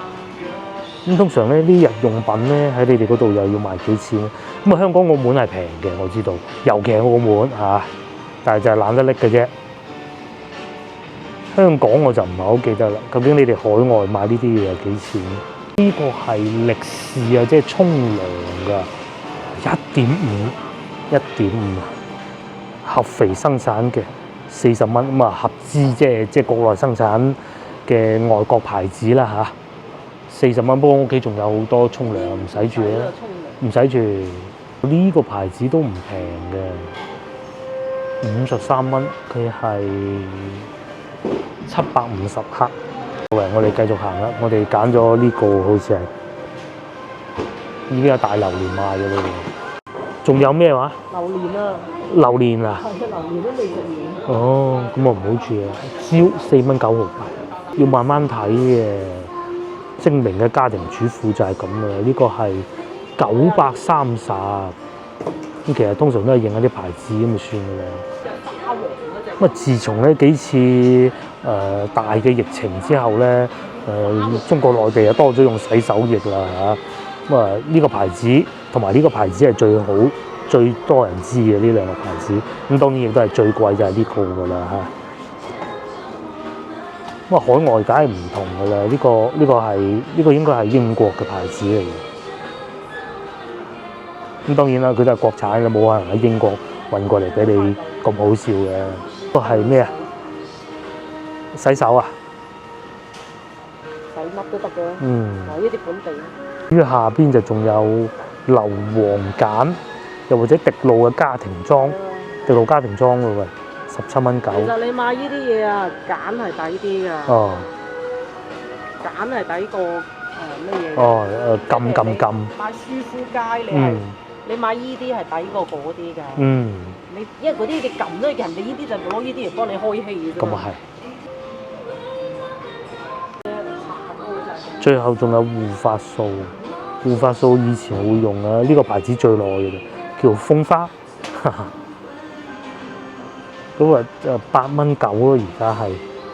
咁通常咧啲日用品咧喺你哋嗰度又要賣幾錢咧？咁啊香港澳門係平嘅，我知道，尤其係澳門嚇。但係就係懶得拎嘅啫。香港我就唔係好記得啦。究竟你哋海外買呢啲嘢係幾錢？呢個係力士啊，即係沖涼㗎，1.5合肥生產嘅40蚊咁啊，合資即係國內生產嘅外國牌子啦嚇。40蚊，不過屋企仲有好多沖涼唔使住啦，唔使住。呢個牌子都唔平嘅。53蚊，佢係750克。好嘅，我哋繼續行啦。我哋揀咗呢個，好似係已經有大榴蓮賣嘅呢度。仲有咩話？榴蓮啊！榴蓮啊！係啊，榴蓮都未食完。哦，咁啊唔好住啊！燒4蚊9毫八，要慢慢睇嘅。精明嘅家庭主婦就係咁嘅。呢個係930。咁其實通常都係認一啲牌子咁就算嘅啦。咁啊，自從呢幾次大嘅疫情之後咧，中國內地啊多咗用洗手液啦嚇。咁啊，呢個牌子同埋呢個牌子係最好、最多人知嘅呢兩個牌子。咁當然亦都係最貴就係呢個㗎啦嚇。咁啊，海外梗係唔同㗎啦。呢個應該係英國嘅牌子嚟嘅。咁當然啦，佢都係國產嘅，冇可能喺英國運過嚟俾你咁好笑嘅。個係咩啊？洗手啊？洗乜都得嘅。嗯。嗱，呢啲本地。呢個下邊就仲有硫磺鹼，又或者滴露嘅家庭裝，滴露家庭裝喎喂，17蚊9。其實你買呢啲嘢啊，鹼係抵啲㗎。哦。鹼係抵過咩嘢？哦禁。買舒膚佳你買依啲係抵過嗰啲㗎。嗯。你因為嗰啲你撳咧，人哋依啲就攞依啲嚟幫你開氣嘅啫。咁啊係。最後仲有護髮素，護髮素以前會用啊，呢個牌子最耐嘅叫風花，咁啊8蚊9咯，而家係。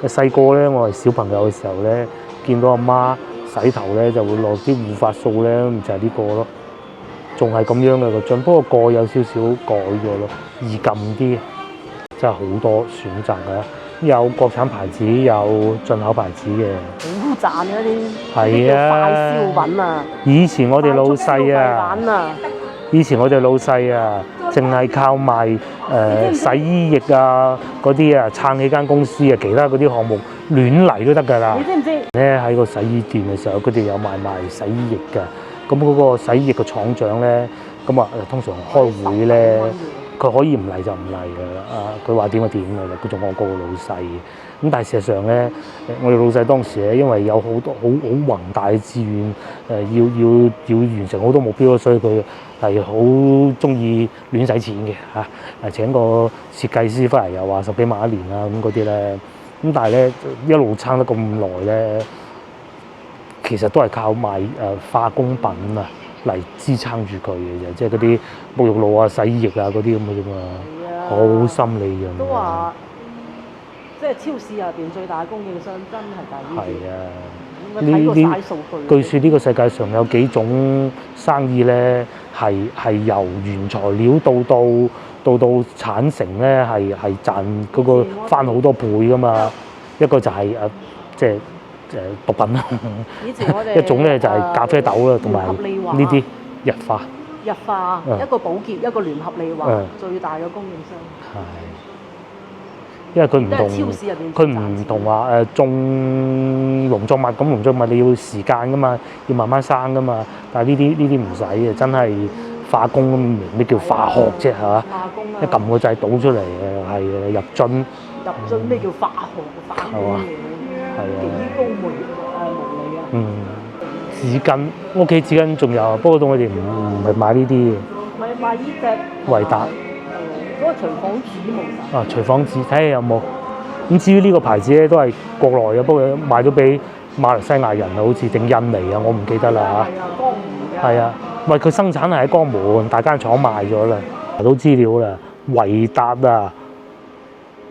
細個咧，我係小朋友嘅時候咧，見到阿媽洗頭咧就會落啲護髮素咧，咁就係呢個咯，仲係咁樣嘅個樽，不過蓋有少少改咗咯，易撳啲，真係好多選擇㗎。有國產牌子，有進口牌子嘅。好賺嗰啲，係啊，快消品啊！以前我哋老細啊，淨係靠賣洗衣液啊嗰啲啊撐起間公司啊，其他嗰啲項目亂嚟都得㗎啦。你知唔知？咧喺個洗衣店嘅時候，佢哋有賣洗衣液㗎。咁嗰個洗衣液嘅廠長咧，咁啊通常開會咧。佢可以唔嚟就唔嚟㗎啦，佢話點就點㗎啦，佢仲惡過個老細。咁但係事實上咧，我哋老細當時咧，因為有好多好宏大嘅志願，要完成好多目標，所以佢係好中意亂使錢嘅嚇。請個設計師翻嚟又話10幾萬一年啦咁嗰啲咧。咁但係咧一路撐得咁耐咧，其實都係靠賣化工品啊嚟支撐住佢嘅啫，即係嗰啲沐浴露啊、洗衣液啊嗰啲咁嘅啫嘛，好心理嘅。都話即係超市入邊最大嘅供應商真係大呢啲。係啊。我睇過晒數據。據說呢個世界上有幾種生意咧，係由原材料到產成咧，係賺嗰個翻好多倍噶嘛。一個就係即係毒品啦。以前我哋一種咧就係咖啡豆啦，同埋呢啲日化。日化一個寶潔，一個聯合利華，最大嘅供應商。係。因為佢唔同，超市入邊佢唔同話種農作物咁，農作物你要時間噶嘛，要慢慢生噶嘛。但係呢啲唔使嘅，真係化工咁，咩叫化學啫係嘛？化工啊！一撳個掣倒出嚟係入樽。入樽咩叫化學？化工嘢，幾高無理啊！嗯，紙巾屋企紙巾仲有，不過到我哋唔係買呢啲嘅。買呢隻維達。嗰個廚房紙冇晒。啊，廚房紙睇下有冇。咁至於呢個牌子咧，都係國內嘅，不過賣咗俾馬來西亞人啊，好似定印尼啊，我唔記得啦嚇。係啊，江門嘅。係啊，喂，佢生產係喺江門，大間廠賣咗啦。查到資料啦，維達啊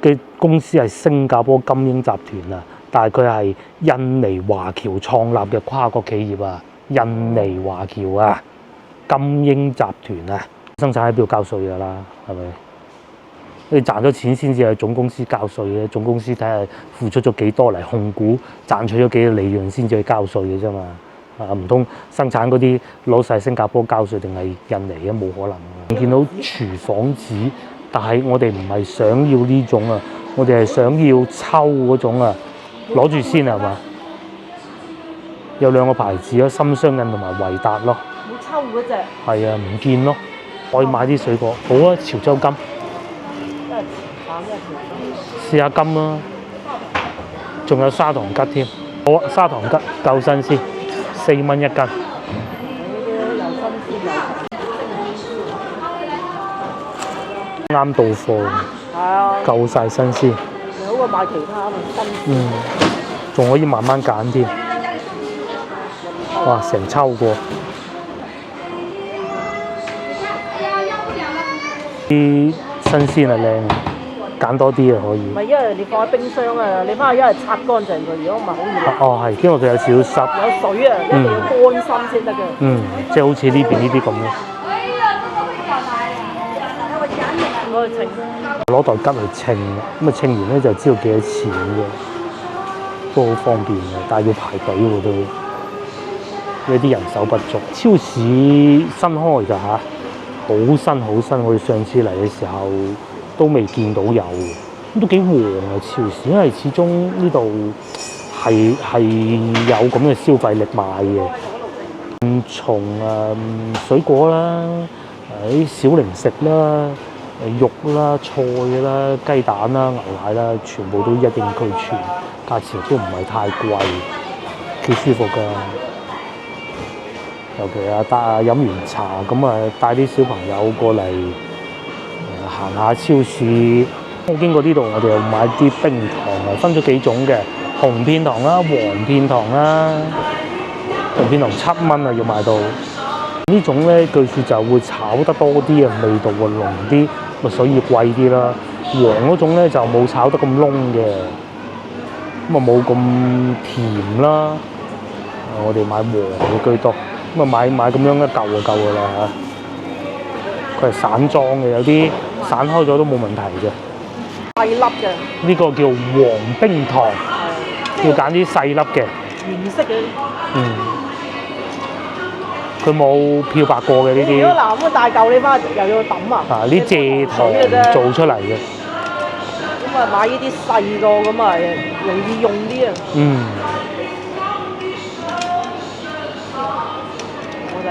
嘅公司係新加坡金鷹集團啊，但係佢係印尼華僑創立嘅跨國企業啊，印尼華僑啊，金鷹集團啊，生產喺邊度交稅㗎啦，係咪？你賺咗錢先至係總公司交稅嘅，總公司睇下付出咗幾多嚟控股，賺取咗幾多利潤先至去交稅嘅啫嘛。啊，唔通生產嗰啲攞晒新加坡交稅定係印尼嘅？冇可能啊！見到廚房紙，但係我哋唔係想要呢種啊，我哋係想要抽嗰種啊。攞住先係嘛？有兩個牌子咯，心雙印同埋維達咯。冇抽嗰隻。係啊，唔見咯。可以買啲水果，好啊，潮州金。試下金啦，仲有砂糖桔添，好啊！砂糖桔夠新鮮，4蚊一斤。啱到貨，係啊，夠晒新鮮。你好過買其他嘅新鮮。仲可以慢慢揀添。哇！成抽過。啲新鮮啊靚，揀多啲啊可以。唔係，因為你放喺冰箱啊，你翻去一係擦乾淨佢，如果唔係好易。哦係，因為佢有少少濕。有水啊，一定要乾身先得嘅。即係好似呢邊呢啲咁咯。我去稱。攞袋桔去稱，咁啊稱完咧就知道幾多錢嘅，都好方便嘅，但係要排隊喎都，因為啲人手不足。超市新開㗎嚇。好新好新，我哋上次嚟嘅時候都未見到有，都幾旺啊超市，因為始終呢度係有咁嘅消費力買嘅，從水果啦，啲小零食啦，肉啦、菜啦、雞蛋啦、牛奶啦，全部都一應俱全，價錢都唔係太貴，幾舒服㗎。尤其飲完茶咁啊，帶啲小朋友過嚟行下超市。我經過呢度，我哋又買啲冰糖啊，分咗幾種嘅，紅片糖啦、黃片糖啦。紅片糖7蚊啊，要買到。呢種咧，據說就會炒得多啲啊，味道會濃啲，咪所以貴啲啦。黃嗰種咧就冇炒得咁燶嘅，咁啊冇咁甜啦。我哋買黃嘅居多。咁啊買咁樣一嚿就夠㗎啦嚇，佢係散裝嘅，有啲散開咗都冇問題嘅。細粒嘅。呢個叫黃冰糖，要揀啲細粒嘅。原色嘅。佢冇漂白過嘅呢啲。如果嗱咁大嚿，你翻又要抌啊？啊！呢蔗糖做出嚟嘅。咁啊買呢啲細個咁啊容易用啲啊。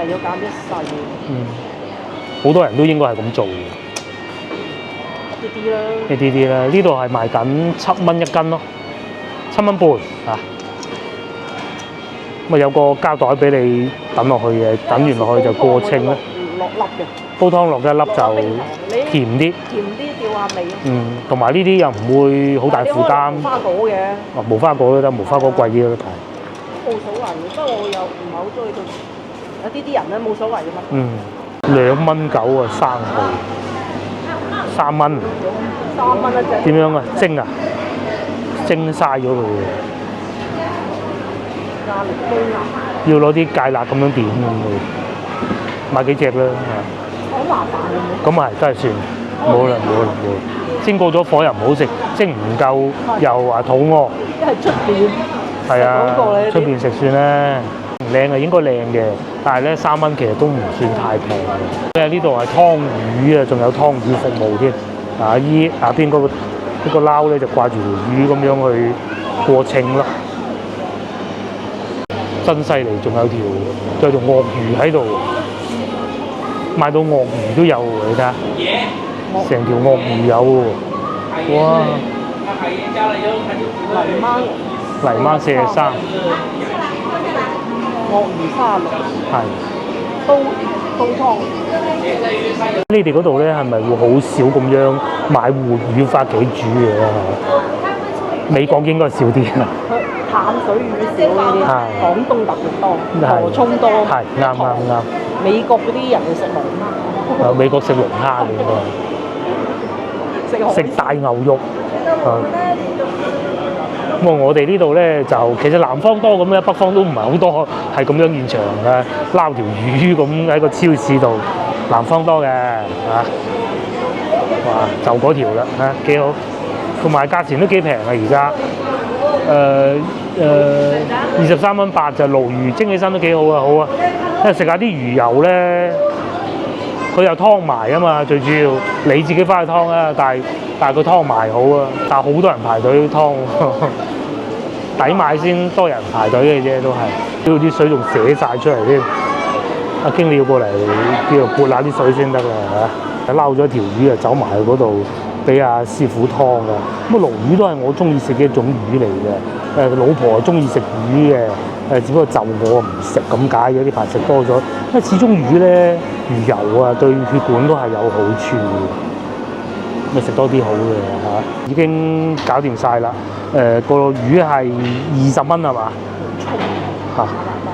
就要揀啲細嘅。好多人都應該係咁做嘅。一啲啦，呢度係賣緊7蚊一斤咯，7蚊半啊。咁啊有個膠袋俾你等落去嘅，等完落去就過清啦。落粒嘅。煲湯落一粒就甜啲。甜啲調下味。同埋呢啲又唔會好大負擔。無花果嘅。無花果都得，無花果貴啲咯，但係。冇所謂嘅，不過我又唔係好中意佢。有啲人咧冇所謂嘅嘛。2蚊9啊，生蠔，3蚊。3蚊一隻。點樣啊？蒸啊？蒸嘥咗佢嘅，壓力煲鴨，要攞啲芥辣咁樣點咁去買幾隻啦。好麻煩嘅咁啊，真係算冇啦。蒸過咗火又唔好食，蒸唔夠又話肚餓。一係出邊係啊食嗰個你，出邊食算啦。唔靚啊，應該靚嘅，但係咧3蚊其實都唔算太平嘅。因為呢度係湯魚啊，仲有湯魚服務添。啊，依下邊嗰個撈咧就掛住條魚咁樣去過稱咯，真犀利！仲有條鱷魚喺度，買到鱷魚都有喎，你睇下，成條鱷魚有喎，哇！泥鯭43，鱷魚36，係。煲湯。你哋嗰度咧係咪會好少咁樣買活魚翻屋企煮嘅咧？美國應該少啲啊。淡水魚少呢啲，廣東特別多，河涌多。係啱。美國嗰啲人就食龍蝦。美國食龍蝦嘅應該，食大牛肉。咁我哋呢度咧就其實南方多咁咧，北方都唔係好多係咁樣現場嘅撈條魚咁喺個超市度，南方多嘅嚇。哇，就嗰條啦嚇，幾好，同埋價錢都幾平啊而家。23蚊8就鱸魚蒸起身都幾好啊，好啊，因為食下啲魚油咧，佢又湯埋啊嘛，最主要你自己翻去湯啊，但係佢湯埋好啊，但係好多人排隊湯。抵買先多人排隊嘅啫，都係。呢啲水仲瀉晒出嚟添。阿經理要過嚟叫佢撥下啲水先得啦嚇。撈咗條魚啊，走埋去嗰度俾阿師傅湯㗎。咁鱸魚都係我中意食嘅一種魚嚟嘅。老婆啊中意食魚嘅，只不過就我唔食咁解嘅，呢排食多咗。因為始終魚咧魚油啊對血管都係有好處嘅。咪食多啲好嘅嚇。已經搞掂晒啦。個魚係20蚊係嘛？嚇，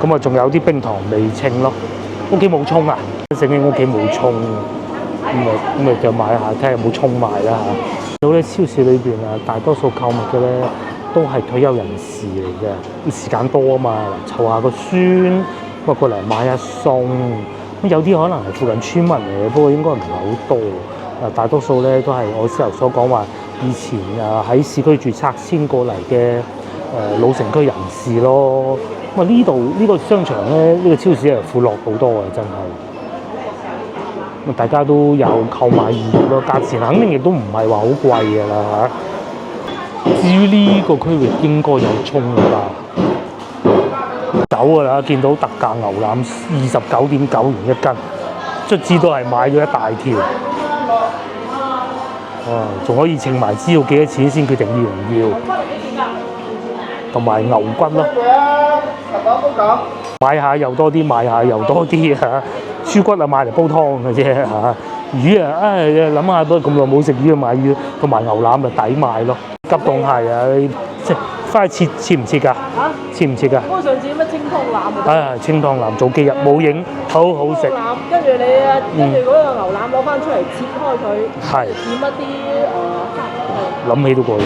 咁啊仲有啲冰糖未稱咯。屋企冇葱啊？醒起屋企冇葱，咁咪就買下睇下有冇葱賣啦嚇。到咧超市裏邊啊，大多數購物嘅咧都係退休人士嚟嘅，時間多啊嘛，湊下個孫，咁啊過嚟買下餸。咁有啲可能係附近村民嚟嘅，不過應該唔係好多。大多數咧都係我先頭所講話。以前喺市區住拆遷過嚟嘅老城區人士咯，咁啊呢個商場咧，呢個超市係闊落好多嘅，真係。咁大家都有購買意欲咯，價錢肯定亦都唔係話好貴嘅啦嚇。至於呢個區域應該有葱㗎啦，有㗎啦，見到特價牛腩29.9元一斤，卒之都係買咗一大條。哇！仲可以稱埋知道幾多錢先決定要唔要，同埋牛骨咯。買下又多啲，買下又多啲嚇。豬骨啊買嚟煲湯嘅啫嚇。魚啊，諗下都咁耐冇食魚啊，買魚同埋牛腩就抵買咯。急凍係啊，即係翻去切唔切㗎？嚇？切唔切㗎？嗰上次咩清湯腩啊？清湯腩早幾日冇影，好好食。跟住嗰個牛腩攞翻出嚟切開佢，係點一啲諗起都過癮。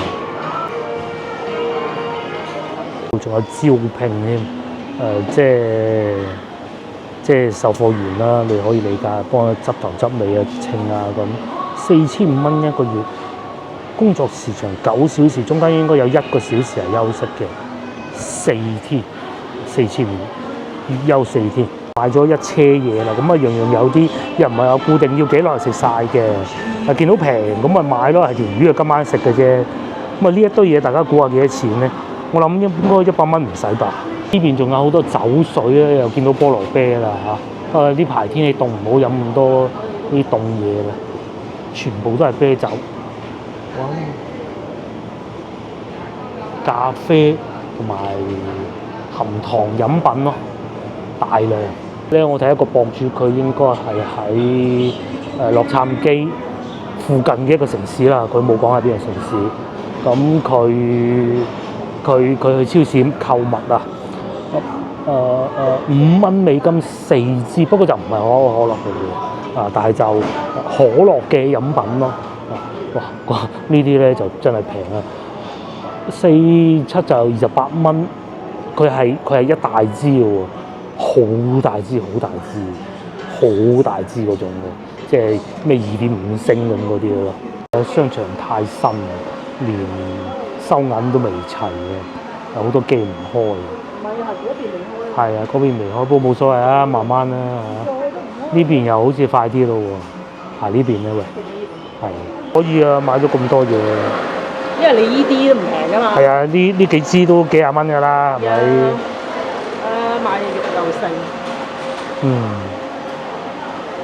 仲有招聘添，即係售貨員啦，你可以理解，幫佢執頭執尾啊、稱啊咁。4500蚊一個月，工作時長9小時，中間應該有1個小時係休息嘅，4天，4500，月休4天。買咗一車嘢啦，咁啊樣樣有啲，又唔係話固定要幾耐食晒嘅。啊見到平咁咪買咯，係條魚啊今晚食嘅啫。咁啊呢一堆嘢大家估下幾多錢咧？我諗應該100蚊唔使吧。呢邊仲有好多酒水咧，又見到菠蘿啤啦嚇。呢排天氣凍，唔好飲咁多啲凍嘢啦，全部都係啤酒。哇！咖啡同埋含糖飲品咯，大量。咧我睇一個博主，佢應該係喺洛杉磯附近嘅一個城市啦，佢冇講係邊個城市。咁佢去超市購物啊，5蚊美金4支，不過就唔係可樂嚟嘅啊，但係就可樂嘅飲品咯。哇！呢啲咧就真係平啊！ 4、7就28蚊。佢係一大支嘅喎，好大支好大支嗰種嘅，即係咩2.5升咁嗰啲咯。商場太新啦，連收銀都未齊嘅，有好多機唔開。唔係係嗰邊離開。係啊，嗰邊未開，不過冇所謂啊，慢慢啦嚇。呢邊又好似快啲咯喎，行呢邊咧喂，係可以啊，買咗咁多嘢。因為你呢啲都唔平噶嘛。係啊，呢幾支都幾廿蚊㗎啦，係咪？買肉又剩，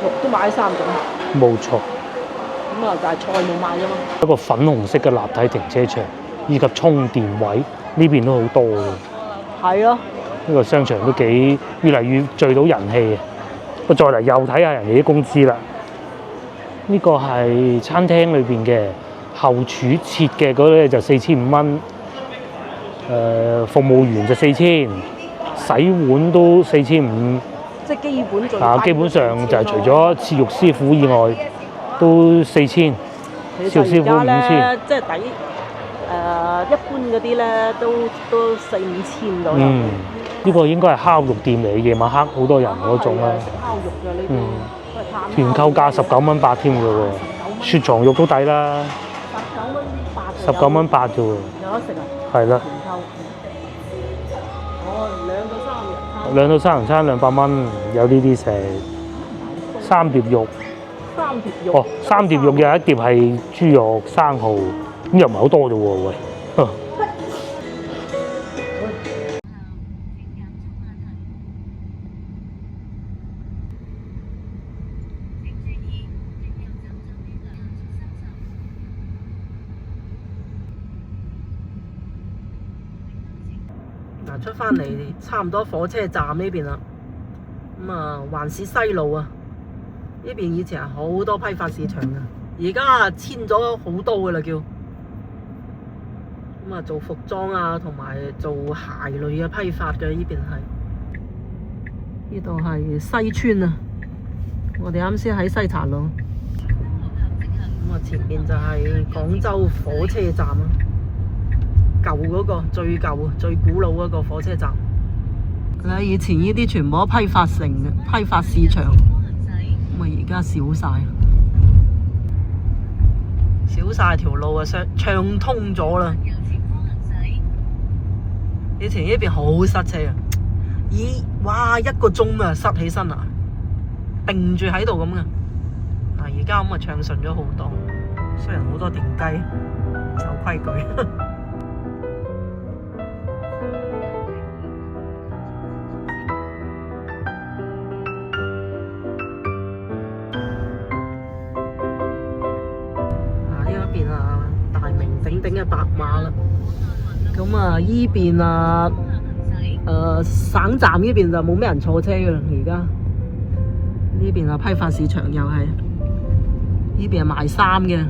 肉都買3種。冇錯。咁啊，但係菜冇買啫嘛。一個粉紅色嘅立體停車場，以及充電位，呢邊都好多嘅。係咯。呢個商場都越嚟越聚到人氣嘅。我再嚟又睇下人哋啲工資啦。呢個係餐廳裏邊嘅後廚切嘅嗰啲就4500蚊。服務員就4000，洗碗都4500。即係基本最基本上就係除咗切肉師傅以外，都4000。切肉師傅5000。即係抵一般嗰啲咧都4、5千到。呢個應該係烤肉店嚟，夜晚黑好多人嗰種啦。烤肉嘅呢啲，團購價19蚊8添嘅喎，雪藏肉都抵啦。19蚊8啫喎。有得食啊？係啦。2到3人餐200蚊，有呢啲食。3碟肉。3碟肉。哦，3碟肉有1碟係豬肉生蠔，咁又唔係好多啫喎喂。嗱，出翻嚟差唔多火車站呢邊啦，咁啊環市西路啊，呢邊以前係好多批發市場噶，而家遷咗好多噶啦叫，咁啊做服裝啊同埋做鞋類嘅批發嘅呢邊係，呢度係西村啊，我哋啱先喺西茶路，咁啊前面就係廣州火車站啊。舊嗰個最舊最古老嗰個火車站，佢以前呢啲全部都批發城嘅批發市場，咁啊而家少晒條路啊，暢通咗啦。以前呢邊好塞車啊，哇1個鐘啊塞起身啊，定住喺度咁噶。嗱而家咁啊暢順咗好多，雖然好多電雞，守規矩。大名鼎鼎嘅白馬啦，咁啊依邊啊省站呢邊就冇咩人坐車噶啦，而家呢邊啊批發市場又係，呢邊係賣衫嘅。